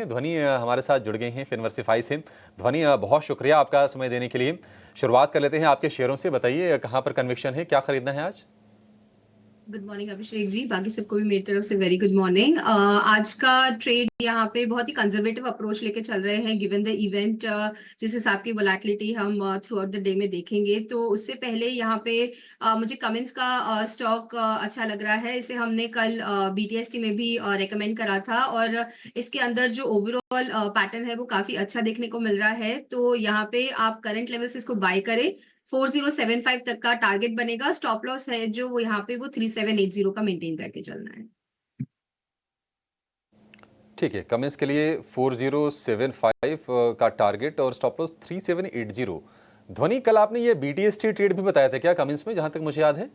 हैं। ध्वनि हमारे साथ जुड़ गई हैं फिनवर्सिफाई से। ध्वनि, बहुत शुक्रिया आपका समय देने के लिए। शुरुआत कर लेते हैं आपके शेयरों से। बताइए कहाँ पर कन्विक्शन है, क्या खरीदना है आज? गुड मॉर्निंग अभिषेक जी, बाकी सबको भी मेरी तरफ से वेरी गुड मॉर्निंग। आज का ट्रेड यहाँ पे बहुत ही कंजर्वेटिव अप्रोच लेके चल रहे हैं गिवन द इवेंट। जिस हिसाब की वोलेटिलिटी हम थ्रू आउट द डे में देखेंगे, तो उससे पहले यहाँ पे मुझे कमिंस का स्टॉक अच्छा लग रहा है। इसे हमने कल बीटीएसटी में भी रेकमेंड करा था और इसके अंदर जो ओवरऑल पैटर्न है वो काफी अच्छा देखने को मिल रहा है। तो यहाँ पे आप करंट लेवल से इसको बाय करें। 4075 तक का टारगेट बनेगा। स्टॉप लॉस है जो वो यहाँ पे वो 3780 का मेंटेन करके चलना है। ठीक है, कमेंस के लिए 4075 का टारगेट और स्टॉप लॉस 3780। ध्वनि, कल आपने ये बीटीएसटी ट्रेड भी बताया था क्या कमेंस में, जहां तक मुझे याद है?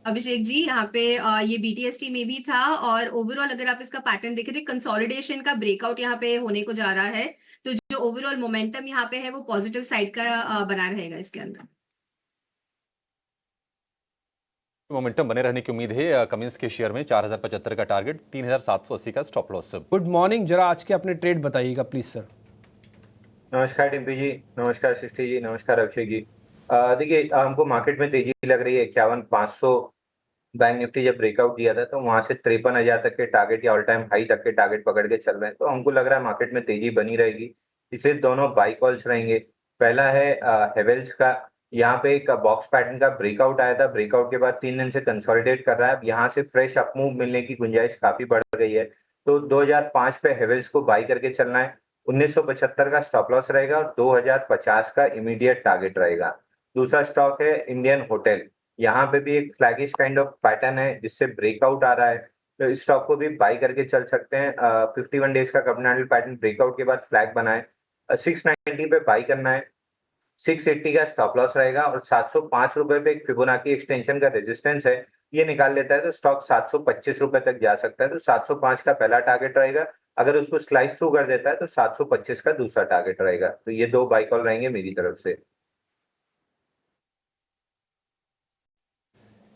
अभिषेक जी, यहाँ पे ये बीटीएसटी में भी था और ओवरऑल अगर आप इसका पैटर्न देखें तो कंसोलिडेशन का ब्रेकआउट यहाँ पे होने को जा रहा है। तो जो ओवरऑल मोमेंटम यहाँ पे है वो पॉजिटिव साइड का बना रहेगा इसके अंदर। मोमेंटम बने रहने की उम्मीद है कमिंस के शेयर में। 4075 का टारगेट, 3780 का स्टॉप लॉस। गुड मॉर्निंग, जरा आज के अपने ट्रेड बताइएगा प्लीज सर। नमस्कार टिम्पी जी, नमस्कार सृष्टि जी, नमस्कार अक्षय जी। देखिए, हमको मार्केट में तेजी लग रही है। 51,500 बैंक निफ्टी जब ब्रेकआउट दिया था तो वहां से 53,000 तक के टारगेट या ऑल टाइम हाई तक के टारगेट पकड़ के चल रहे हैं। तो हमको लग रहा है मार्केट में तेजी बनी रहेगी। इसलिए दोनों बाई कॉल्स रहेंगे। पहला है हेवेल्स का। यहाँ पे एक बॉक्स पैटर्न का ब्रेकआउट आया था। ब्रेकआउट के बाद 3 दिन से कंसोलिडेट कर रहा है। अब यहाँ से फ्रेश अपमूव मिलने की गुंजाइश काफी बढ़ गई है। तो 2005 पे हेवेल्स को बाई करके चलना है। 1975 का स्टॉप लॉस रहेगा और 2050 का इमीडिएट टारगेट रहेगा। दूसरा स्टॉक है इंडियन होटल। यहाँ पे भी एक फ्लैगिश काइंड ऑफ पैटर्न है जिससे ब्रेकआउट आ रहा है। तो इस स्टॉक को भी बाई करके चल सकते हैं। 51 डेज का कॉम्बिनेटल पैटर्न ब्रेकआउट के बाद फ्लैग बनाए। 690 पे बाई करना है। 680 का स्टॉप लॉस रहेगा और 705 रुपए पे एक फिबोनाची एक्सटेंशन का रेजिस्टेंस है। ये निकाल लेता है तो स्टॉक 725 रुपए तक जा सकता है। तो 705 का पहला टारगेट रहेगा। अगर उसको स्लाइस थ्रू कर देता है तो 725 का दूसरा टारगेट रहेगा। तो ये दो बाई कॉल रहेंगे मेरी तरफ से।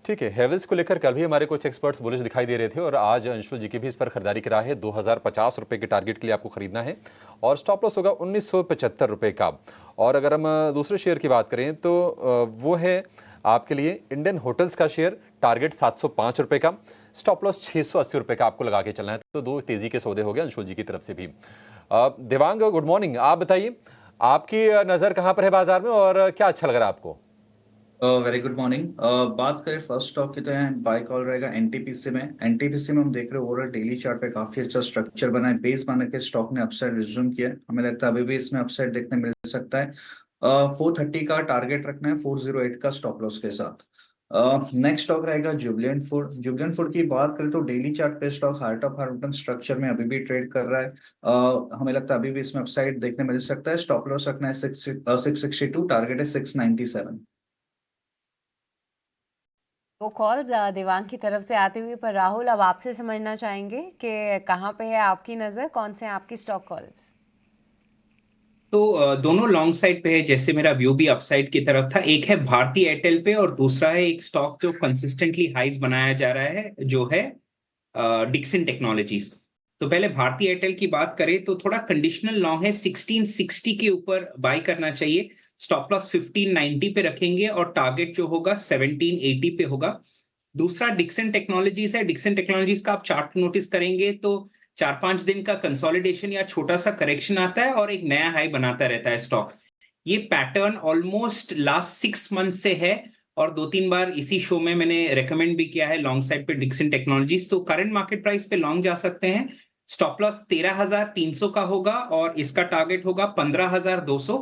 ठीक है, हेवल्स को लेकर कल भी हमारे कुछ एक्सपर्ट्स बुलिश दिखाई दे रहे थे और आज अंशुल जी की भी इस पर खरीदारी करा है। 2050 रुपए के टारगेट के लिए आपको खरीदना है और स्टॉप लॉस होगा 1975 रुपए का। और अगर हम दूसरे शेयर की बात करें तो वो है आपके लिए इंडियन होटल्स का शेयर। टारगेट 705 रुपए का, स्टॉप लॉस 680 रुपए का आपको लगा के चलना है। तो दो तेजी के सौदे हो गए अंशुल जी की तरफ से भी। Devang, good morning. आप बताइए आपकी नजर कहां पर है बाजार में और क्या अच्छा लग रहा है आपको? Very good morning. बात करें फर्स्ट स्टॉक की तो यहाँ बाय कॉल रहेगा एनटीपीसी में। एनटीपीसी में हम देख रहे हैं ओवरऑल डेली चार्ट पे काफी अच्छा स्ट्रक्चर बना है। बेस बना के स्टॉक ने अपसाइड रिज्यूम किया है। हमें लगता है अभी भी इसमें अपसाइड देखने मिल सकता है। 430 का टारगेट रखना है, 408 का स्टॉप लॉस के साथ। नेक्स्ट स्टॉक रहेगा जुबिलेंट फूड। जुबिलेंट फूड की बात करें तो डेली चार्ट पे stock heart of Horton structure में अभी भी ट्रेड कर रहा है। हमें लगता है अभी भी इसमें अपसाइड देखने मिल सकता है। स्टॉप लॉस रखना है 662, टारगेट है 697। वो कॉल्स दिवांग की तरफ से आते हुए, पर राहुल अब आपसे समझना चाहेंगे कि कहाँ पे है आपकी नज़र, कौन से हैं आपकी स्टॉक कॉल्स? तो दोनों लॉन्ग साइड पे है। जैसे मेरा व्यू भी अपसाइड की तरफ था। एक है भारती एयरटेल पे और दूसरा है एक स्टॉक जो कंसिस्टेंटली हाइज बनाया जा रहा है, जो है डिक्सन टेक्नोलॉजीज। तो पहले भारती एयरटेल की बात करें तो थोड़ा कंडीशनल लॉन्ग है। 1660 के ऊपर बाय करना चाहिए। स्टॉप लॉस 1590 पे रखेंगे और टारगेट जो होगा 1780 पे होगा। दूसरा डिक्सन टेक्नोलॉजीज है। डिक्सन टेक्नोलॉजीज का आप चार्ट नोटिस करेंगे तो 4-5 दिन का कंसोलिडेशन या छोटा सा करेक्शन आता है और एक नया हाई बनाता रहता है स्टॉक। ये पैटर्न ऑलमोस्ट लास्ट 6 मंथ से है और 2-3 बार इसी शो में मैंने रेकमेंड भी किया है लॉन्ग साइड पे डिक्सन टेक्नोलॉजीज। तो करंट मार्केट प्राइस पे लॉन्ग जा सकते हैं। स्टॉप लॉस 13,300 का होगा और इसका टारगेट होगा 15,200।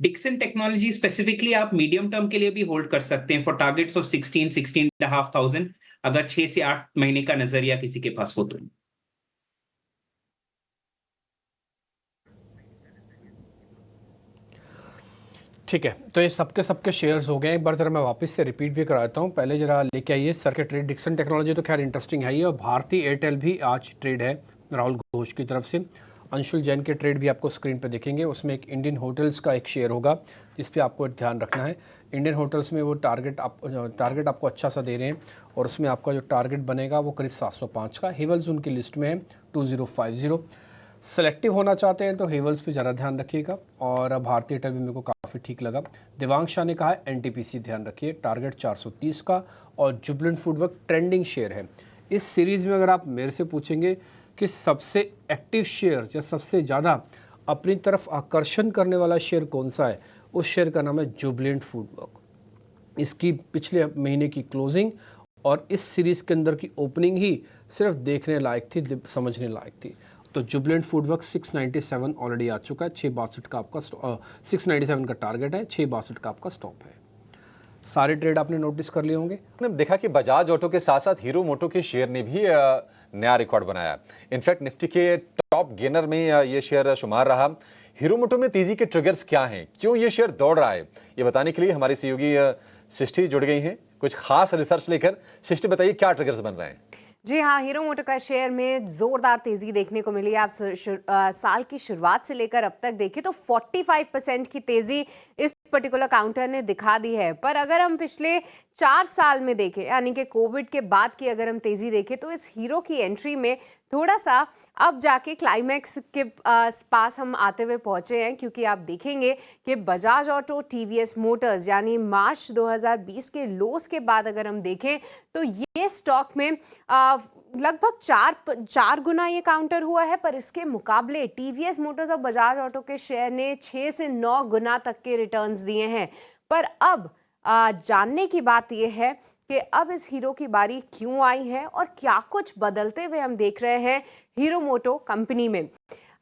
डिक्सन टेक्नोलॉजी स्पेसिफिकली आप मीडियम टर्म के लिए भी होल्ड कर सकते हैं फॉर टारगेट्स ऑफ 16,500 अगर 6 से 8 महीने का नजरिया किसी के पास हो तो। ठीक है, तो ये सबके शेयर्स हो गए। एक बार जरा मैं वापस से रिपीट भी करा देता हूँ। पहले जरा लेके आइए सर के ट्रेड। डिक्सन टेक्नोलॉजी तो खैर इंटरेस्टिंग है ही, और भारती एयरटेल भी आज ट्रेड है राहुल घोष की तरफ से। अंशुल जैन के ट्रेड भी आपको स्क्रीन पे दिखेंगे। उसमें एक इंडियन होटल्स का एक शेयर होगा जिस पे आपको ध्यान रखना है। इंडियन होटल्स में वो टारगेट आपको अच्छा सा दे रहे हैं और उसमें आपका जो टारगेट बनेगा वो करीब 705 का। हेवल्स उनकी लिस्ट में है 2050। सेलेक्टिव होना चाहते हैं तो हेवल्स पे ज़्यादा ध्यान रखिएगा। और भारतीय एयरटेल भी मेरे को काफ़ी ठीक लगा। दिवांग शाह ने कहा है एनटीपीसी ध्यान रखिए, टारगेट 430 का, और जुबलेंट फूडवर्क ट्रेंडिंग शेयर है। इस सीरीज़ में अगर आप मेरे से पूछेंगे कि सबसे एक्टिव शेयर या सबसे ज़्यादा अपनी तरफ आकर्षण करने वाला शेयर कौन सा है, उस शेयर का नाम है जुबलेंट फूडवर्क। इसकी पिछले महीने की क्लोजिंग और इस सीरीज़ के अंदर की ओपनिंग ही सिर्फ देखने लायक थी, समझने लायक थी। तो जुबलेंट फूडवर्क 697 ऑलरेडी आ चुका है, 662 का आपका 697 का टारगेट है, 662 का आपका स्टॉप है। सारे ट्रेड आपने नोटिस कर लिए होंगे। आपने देखा कि बजाज ऑटो के साथ साथ हीरो मोटो के शेयर ने भी नया रिकॉर्ड बनाया। इनफैक्ट निफ्टी के टॉप गेनर में ये शेयर शुमार रहा। हीरो मोटो में तेजी के ट्रिगर्स क्या हैं, क्यों ये शेयर दौड़ रहा है, ये बताने के लिए हमारी सहयोगी सृष्टि जुड़ गई हैं कुछ खास रिसर्च लेकर। सृष्टि, बताइए क्या ट्रिगर्स बन रहे हैं। जी हाँ, हीरो मोटो का शेयर में जोरदार तेजी देखने को मिली। आप साल की शुरुआत से लेकर अब तक देखें तो 45% की तेजी इस पर्टिकुलर काउंटर ने दिखा दी है। पर अगर हम पिछले 4 साल में देखें, यानी कि कोविड के बाद की अगर हम तेजी देखें, तो इस हीरो की एंट्री में थोड़ा सा अब जाके क्लाइमैक्स के पास हम आते हुए पहुंचे हैं, क्योंकि आप देखेंगे कि बजाज ऑटो, टीवीएस मोटर्स यानी मार्च 2020 के लोस के बाद अगर हम देखें तो ये स्टॉक में लगभग चार गुना ये काउंटर हुआ है। पर इसके मुकाबले टीवीएस मोटर्स और बजाज ऑटो के शेयर ने 6 से 9 गुना तक के रिटर्न्स दिए हैं। पर अब जानने की बात यह है कि अब इस हीरो की बारी क्यों आई है और क्या कुछ बदलते हुए हम देख रहे हैं हीरो मोटो कंपनी में।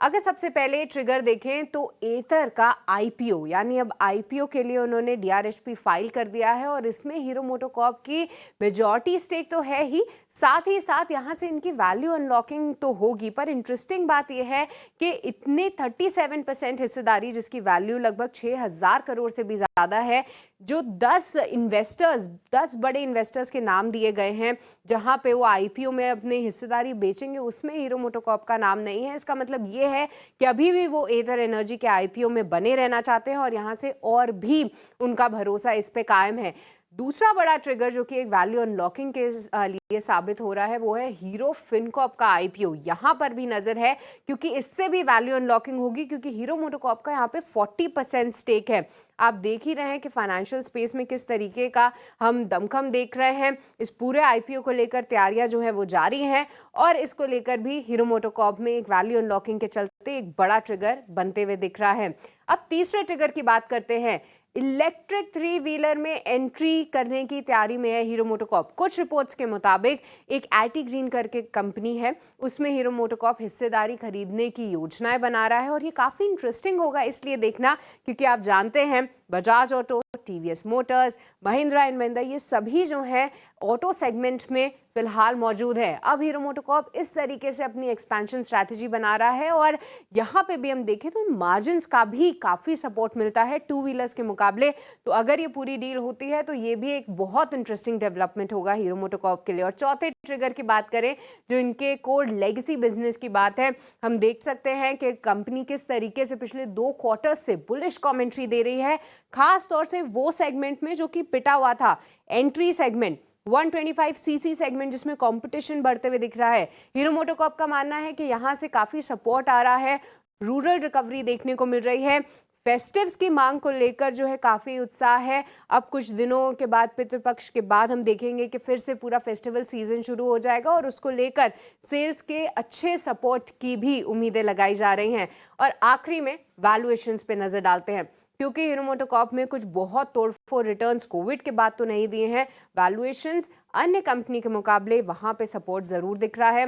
अगर सबसे पहले ट्रिगर देखें तो एथर का आईपीओ, यानी अब आईपीओ के लिए उन्होंने डीआरएचपी फाइल कर दिया है और इसमें हीरो मोटोकॉर्प की मेजॉरिटी स्टेक तो है ही साथ यहाँ से इनकी वैल्यू अनलॉकिंग तो होगी। पर इंटरेस्टिंग बात यह है कि इतने 37% हिस्सेदारी, जिसकी वैल्यू लगभग 6,000 करोड़ से भी ज़्यादा है, जो 10 बड़े इन्वेस्टर्स के नाम दिए गए हैं जहां पे वो आईपीओ में अपनी हिस्सेदारी बेचेंगे, उसमें हीरो मोटोकॉर्प का नाम नहीं है। इसका मतलब ये है कि अभी भी वो एथर एनर्जी के आईपीओ में बने रहना चाहते हैं और यहां से और भी उनका भरोसा इस पे कायम है। दूसरा बड़ा ट्रिगर जो कि एक वैल्यू अनलॉकिंग के लिए साबित हो रहा है वो है हीरो फिनकॉर्प का आईपीओ। यहां पर भी नजर है, क्योंकि इससे भी वैल्यू अनलॉकिंग होगी, क्योंकि हीरो मोटोकॉर्प का यहां पे 40% स्टेक है। आप देख ही रहे हैं कि फाइनेंशियल स्पेस में किस तरीके का हम दमखम देख रहे हैं। इस पूरे आईपीओ को लेकर तैयारियां जो है वो जारी हैं और इसको लेकर भी हीरो मोटोकॉर्प में एक वैल्यू अनलॉकिंग के चलते एक बड़ा ट्रिगर बनते हुए दिख रहा है। अब तीसरे ट्रिगर की बात करते हैं। इलेक्ट्रिक 3 व्हीलर में एंट्री करने की तैयारी में है हीरो मोटोकॉर्प। कुछ रिपोर्ट्स के मुताबिक एक आईटी ग्रीन करके कंपनी है, उसमें हीरो मोटोकॉर्प हिस्सेदारी खरीदने की योजनाएं बना रहा है। और ये काफ़ी इंटरेस्टिंग होगा इसलिए देखना, क्योंकि आप जानते हैं Bajaj auto, TVS Motors, Mahindra and Mahindra, ये सभी जो हैं ऑटो सेगमेंट में फिलहाल मौजूद है। अब हीरो मोटोकॉर्प इस तरीके से अपनी एक्सपेंशन स्ट्रैटेजी बना रहा है और यहाँ पे भी हम देखें तो मार्जिन्स का भी काफ़ी सपोर्ट मिलता है 2 व्हीलर्स के मुकाबले। तो अगर ये पूरी डील होती है तो ये भी एक बहुत इंटरेस्टिंग डेवलपमेंट होगा हीरो मोटोकॉर्प के लिए। और चौथे ट्रिगर की बात करें, जो इनके कोर लेगेसी बिजनेस की बात है, हम देख सकते हैं कि कंपनी किस तरीके से पिछले 2 क्वार्टर्स से बुलिश कमेंट्री दे रही है, खास तौर से वो सेगमेंट में जो कि पिटा हुआ था, एंट्री सेगमेंट 125 सीसी सेगमेंट, जिसमें कंपटीशन बढ़ते हुए दिख रहा है। हीरो मोटोकॉर्प का मानना है कि यहां से काफी सपोर्ट आ रहा है, रूरल रिकवरी देखने को मिल रही है, फेस्टिव्स की मांग को लेकर जो है काफी उत्साह है। अब कुछ दिनों के बाद, पितृपक्ष के बाद, हम देखेंगे कि फिर से पूरा फेस्टिवल सीजन शुरू हो जाएगा और उसको लेकर सेल्स के अच्छे सपोर्ट की भी उम्मीदें लगाई जा रही हैं। और आखिरी में वैल्यूएशंस पे नजर डालते हैं, क्योंकि हीरो मोटोकॉर्प में कुछ बहुत तोड़फोड़ रिटर्न्स कोविड के बाद तो नहीं दिए हैं। वैल्यूएशंस अन्य कंपनी के मुकाबले वहां पे सपोर्ट जरूर दिख रहा है।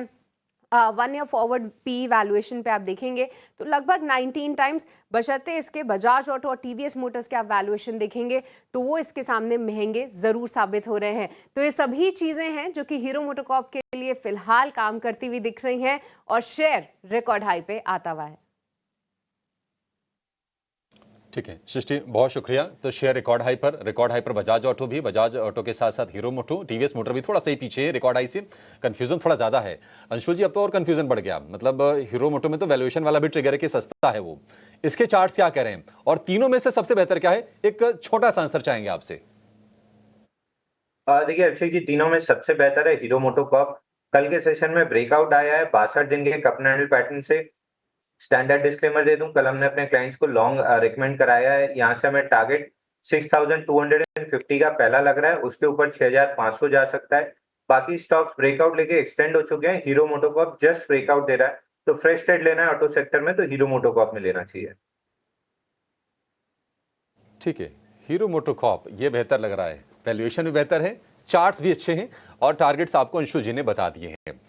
1 ईयर फॉरवर्ड पी वैल्यूएशन पे आप देखेंगे तो लगभग 19 टाइम्स, बशर्ते इसके बजाज ऑटो और टीवीएस मोटर्स के आप वैल्यूएशन देखेंगे तो वो इसके सामने महंगे जरूर साबित हो रहे हैं। तो ये सभी चीजें हैं जो कि हीरो मोटोकॉर्प के लिए फिलहाल काम करती हुई दिख रही हैं और शेयर रिकॉर्ड हाई पे आता हुआ है। ठीक है सृष्टि, बहुत शुक्रिया। तो शेयर रिकॉर्ड हाई पर बजाज ऑटो भी, बजाज ऑटो के साथ साथ हीरो मोटो, टीवीएस मोटर भी थोड़ा सा ही पीछे है रिकॉर्ड हाई से। कंफ्यूजन थोड़ा ज्यादा है अंशुल जी, अब तो और कंफ्यूजन बढ़ गया। मतलब हीरो मोटो में तो वैल्यूएशन वाला भी ट्रिगर है कि सस्ता है वो, इसके चार्ट्स क्या कह रहे हैं और तीनों में से सबसे बेहतर क्या है, एक छोटा सा आंसर चाहेंगे आपसे। देखिए अभिषेक जी, तीनों में सबसे बेहतर है हीरो मोटोकॉर्प। कल के सेशन में ब्रेकआउट आया है 62 दिन के कप एंड हैंडल पैटर्न से। स्टैंडर्ड डिस्क्लेमर दे दूं, कल हमने अपने क्लाइंट्स को लॉन्ग रिकमेंड कराया है। यहाँ से हमें टारगेट 6250 का पहला लग रहा है, उसके ऊपर 6500 जा सकता है। बाकी स्टॉक्स ब्रेकआउट लेके एक्सटेंड हो चुके हैं। हीरो मोटोकॉर्प जस्ट ब्रेकआउट दे रहा है, तो फ्रेश ट्रेड लेना है ऑटो सेक्टर में तो हीरो मोटोकॉर्प में लेना चाहिए। ठीक है, हीरो मोटोकॉर्प ये बेहतर लग रहा है, वैल्यूएशन भी बेहतर है, चार्ट्स भी अच्छे हैं और टारगेट्स आपको अंशुल जी ने बता दिए हैं।